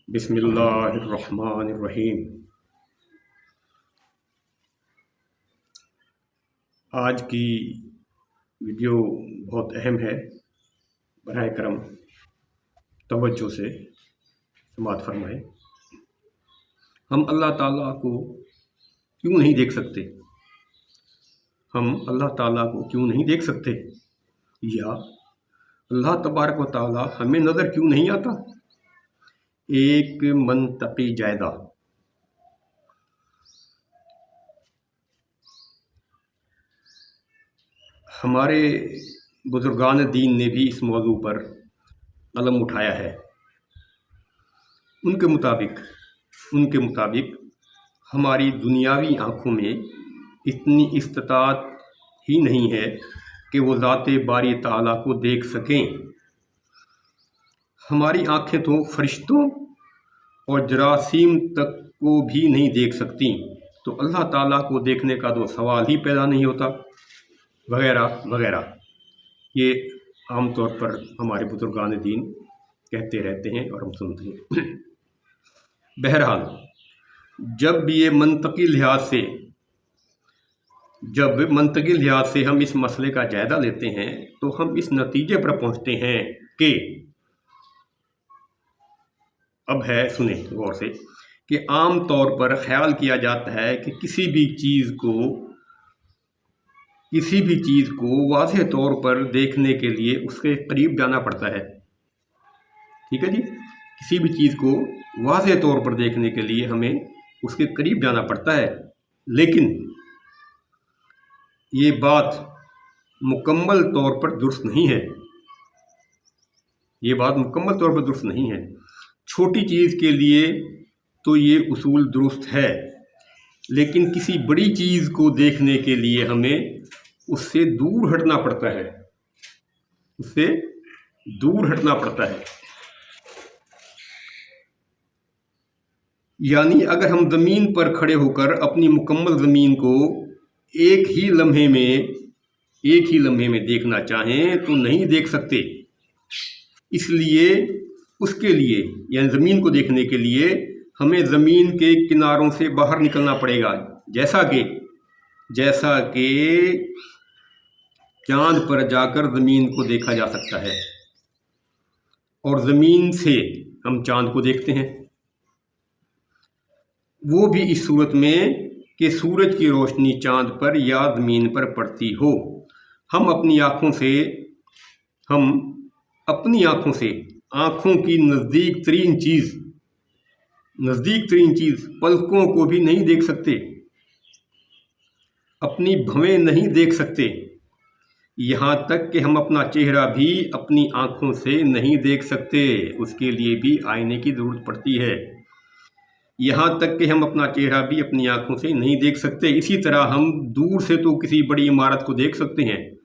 बिस्मिल्लाहिर्रहमानिर्रहीम। आज की वीडियो बहुत अहम है। बराए करम तवज्जो से समाअत फरमाएं। हम अल्लाह ताला को क्यों नहीं देख सकते? हम अल्लाह ताला को क्यों नहीं देख सकते? या अल्लाह तबारक व ताला हमें नज़र क्यों नहीं आता? एक मंतकी जायदा। हमारे बुजुर्गान दीन ने भी इस मौजू पर कलम उठाया है। उनके मुताबिक हमारी दुनियावी आँखों में इतनी इस्तिताअत ही नहीं है कि वो ज़ाते बारी ताला को देख सकें। हमारी आँखें तो फरिश्तों और जरासीम तक को भी नहीं देख सकती, तो अल्लाह ताला को देखने का तो सवाल ही पैदा नहीं होता, वगैरह वगैरह। ये आम तौर पर हमारे बुजुर्गान दीन कहते रहते हैं और हम सुनते हैं। बहरहाल, जब मंतकी लिहाज से हम इस मसले का जायज़ा लेते हैं तो हम इस नतीजे पर पहुंचते हैं कि अब है, सुने गौर से, कि आम तौर पर ख्याल किया जाता है कि किसी भी चीज़ को वाज़ेह तौर पर देखने के लिए उसके करीब जाना पड़ता है। ठीक है जी, किसी भी चीज़ को वाज़ेह तौर पर देखने के लिए हमें उसके करीब जाना पड़ता है, लेकिन ये बात मुकम्मल तौर पर दुरुस्त नहीं है। ये बात मुकम्मल तौर पर दुरुस्त नहीं है। छोटी चीज़ के लिए तो ये उसूल दुरुस्त है, लेकिन किसी बड़ी चीज़ को देखने के लिए हमें उससे दूर हटना पड़ता है। यानी अगर हम ज़मीन पर खड़े होकर अपनी मुकम्मल ज़मीन को एक ही लम्हे में देखना चाहें तो नहीं देख सकते। इसलिए उसके लिए, यानी ज़मीन को देखने के लिए, हमें ज़मीन के किनारों से बाहर निकलना पड़ेगा। जैसा कि चाँद पर जाकर ज़मीन को देखा जा सकता है और ज़मीन से हम चाँद को देखते हैं, वो भी इस सूरत में कि सूरज की रोशनी चाँद पर या ज़मीन पर पड़ती हो। हम अपनी आँखों से आँखों की नज़दीक तरीन चीज़ पलकों को भी नहीं देख सकते, अपनी भवें नहीं देख सकते। यहाँ तक कि हम अपना चेहरा भी अपनी आँखों से नहीं देख सकते, उसके लिए भी आईने की ज़रूरत पड़ती है। यहाँ तक कि हम अपना चेहरा भी अपनी आँखों से नहीं देख सकते। इसी तरह हम दूर से तो किसी बड़ी इमारत को देख सकते हैं,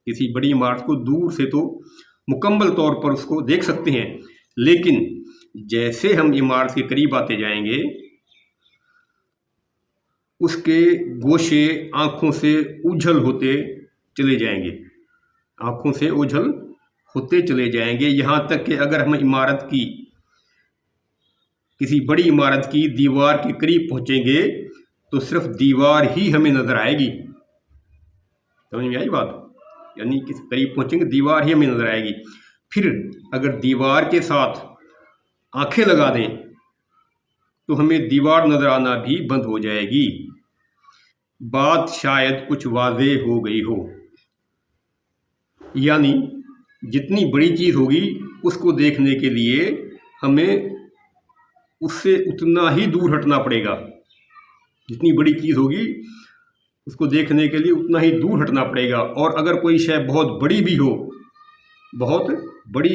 किसी बड़ी इमारत को दूर से तो मुकम्मल तौर पर उसको देख सकते हैं, लेकिन जैसे हम इमारत के करीब आते जाएंगे, उसके गोशे आँखों से ओझल होते चले जाएंगे। यहाँ तक कि अगर हम किसी बड़ी इमारत की दीवार के करीब पहुँचेंगे तो सिर्फ दीवार ही हमें नज़र आएगी। समझ में आई बात? यानी किस करीब पहुँचेंगे, दीवार ही हमें नज़र आएगी। फिर अगर दीवार के साथ आंखें लगा दें तो हमें दीवार नज़र आना भी बंद हो जाएगी। बात शायद कुछ वाज़ेह हो गई हो। यानी जितनी बड़ी चीज़ होगी उसको देखने के लिए हमें उससे उतना ही दूर हटना पड़ेगा। जितनी बड़ी चीज़ होगी उसको देखने के लिए उतना ही दूर हटना पड़ेगा। और अगर कोई शय बहुत बड़ी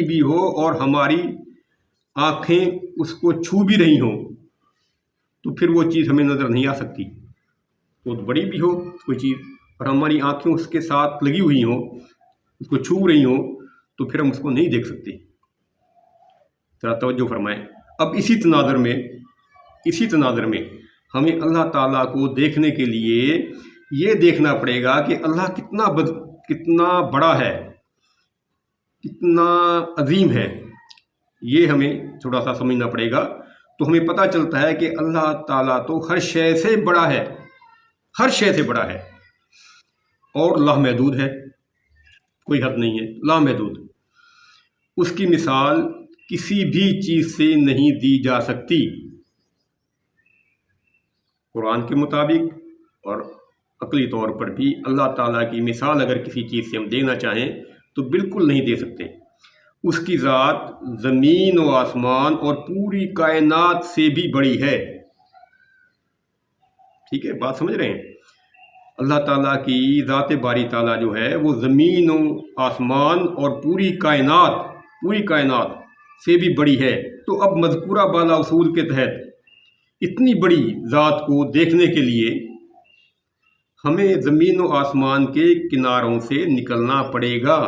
भी हो और हमारी आँखें उसको छू भी रही हों तो फिर वो चीज़ हमें नज़र नहीं आ सकती। तो बड़ी भी हो कोई चीज़ और हमारी आँखें उसके साथ लगी हुई हों, उसको छू रही हों, तो फिर हम उसको नहीं देख सकते। ज़रा तवज्जो फरमाएं। अब इसी तनाज़ुर में हमें अल्लाह ताला को देखने के लिए ये देखना पड़ेगा कि अल्लाह कितना बड़ा है, कितना अजीम है। ये हमें थोड़ा सा समझना पड़ेगा। تو ہمیں پتہ چلتا ہے کہ اللہ تعالیٰ تو ہر شے سے بڑا ہے، ہر شے سے بڑا ہے، اور لامحدود ہے، کوئی حد نہیں ہے، لامحدود۔ اس کی مثال کسی بھی چیز سے نہیں دی جا سکتی، قرآن کے مطابق اور عقلی طور پر بھی اللہ تعالیٰ کی مثال اگر کسی چیز سے ہم دینا چاہیں تو بالکل نہیں دے سکتے۔ اس کی ذات زمین و آسمان اور پوری کائنات سے بھی بڑی ہے۔ ٹھیک ہے، بات سمجھ رہے ہیں؟ اللہ تعالیٰ کی ذات باری تعالیٰ جو ہے وہ زمین و آسمان اور پوری کائنات سے بھی بڑی ہے۔ تو اب مذکورہ بالا اصول کے تحت اتنی بڑی ذات کو دیکھنے کے لیے ہمیں زمین و آسمان کے کناروں سے نکلنا پڑے گا،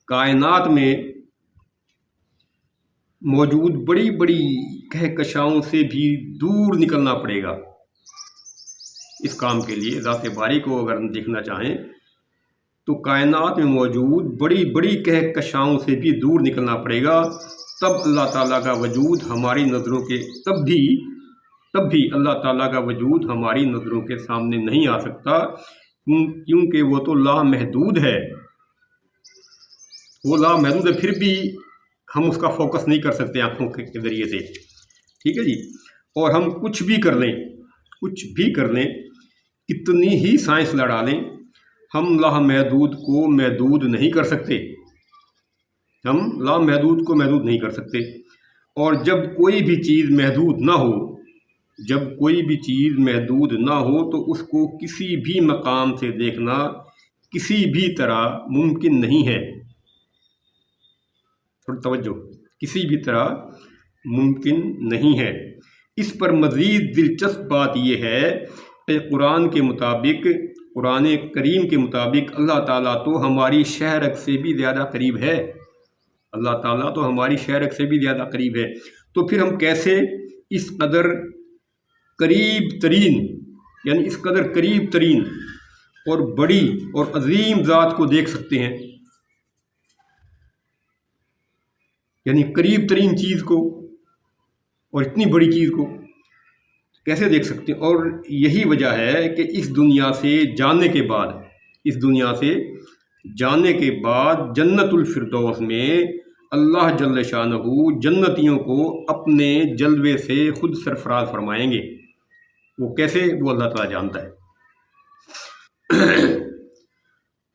کائنات میں موجود بڑی بڑی کہکشاؤں سے بھی دور نکلنا پڑے گا۔ اس کام کے لیے ذات باری کو اگر ہم دیکھنا چاہیں تو کائنات میں موجود بڑی بڑی کہکشاؤں سے بھی دور نکلنا پڑے گا، تب اللہ تعالیٰ کا وجود ہماری نظروں کے تب بھی اللہ تعالیٰ کا وجود ہماری نظروں کے سامنے نہیں آ سکتا، کیونکہ وہ تو لامحدود ہے، وہ لامحدود ہے، پھر بھی ہم اس کا فوکس نہیں کر سکتے آنکھوں کے ذریعے سے۔ ٹھیک ہے جی، اور ہم کچھ بھی کر لیں، کتنی ہی سائنس لڑا لیں، ہم لامحدود کو محدود نہیں کر سکتے، ہم لامحدود کو محدود نہیں کر سکتے۔ اور جب کوئی بھی چیز محدود نہ ہو تو اس کو کسی بھی مقام سے دیکھنا کسی بھی طرح ممکن نہیں ہے، تھوڑا توجہ، کسی بھی طرح ممکن نہیں ہے۔ اس پر مزید دلچسپ بات یہ ہے کہ قرآن کریم کے مطابق اللہ تعالیٰ تو ہماری شہرک سے بھی زیادہ قریب ہے، اللہ تعالیٰ تو ہماری شہرک سے بھی زیادہ قریب ہے۔ تو پھر ہم کیسے اس قدر قریب ترین اور بڑی اور عظیم ذات کو دیکھ سکتے ہیں، یعنی قریب ترین چیز کو اور اتنی بڑی چیز کو کیسے دیکھ سکتے ہیں؟ اور یہی وجہ ہے کہ اس دنیا سے جانے کے بعد جنت الفردوس میں اللہ جل شانہ جنتیوں کو اپنے جلوے سے خود سرفراز فرمائیں گے۔ وہ کیسے؟ وہ اللہ تعالیٰ جانتا ہے۔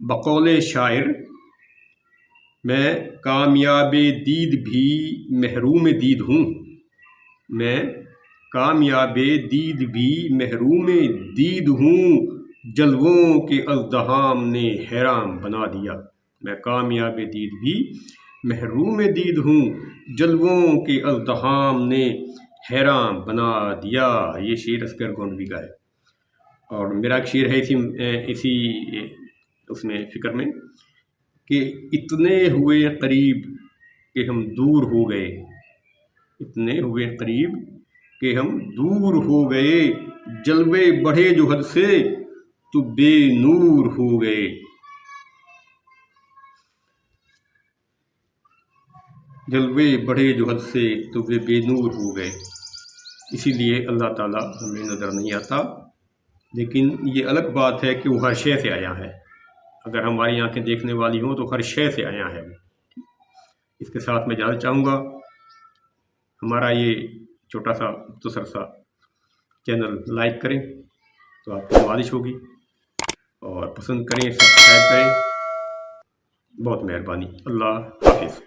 بقول شاعر، میں کامیاب دید بھی محروم دید ہوں، میں کامیاب دید بھی محروم دید ہوں، جلووں کے ازدحام نے حیران بنا دیا۔ میں کامیاب دید بھی محروم دید ہوں، جلووں کے ازدحام نے حیران بنا دیا۔ یہ شعر اصغر گونڈوی کا ہے، اور میرا ایک شعر ہے اسی اس میں فکر میں کہ اتنے ہوئے قریب کہ ہم دور ہو گئے، اتنے ہوئے قریب کہ ہم دور ہو گئے، جلوے بڑھے جو حد سے تو بے نور ہو گئے۔ جلوے بڑھے جو حد سے تو بے نور ہو گئے۔ اسی لیے اللہ تعالیٰ ہمیں نظر نہیں آتا، لیکن یہ الگ بات ہے کہ وہ ہر شے سے آیا ہے۔ اگر ہماری آنکھیں دیکھنے والی ہوں تو ہر شے سے آیا ہے۔ اس کے ساتھ میں جانا چاہوں گا، ہمارا یہ چھوٹا سا مختصر سا چینل لائک کریں تو آپ کی نوازش ہوگی، اور پسند کریں، سبسکرائب کریں، بہت مہربانی۔ اللہ حافظ۔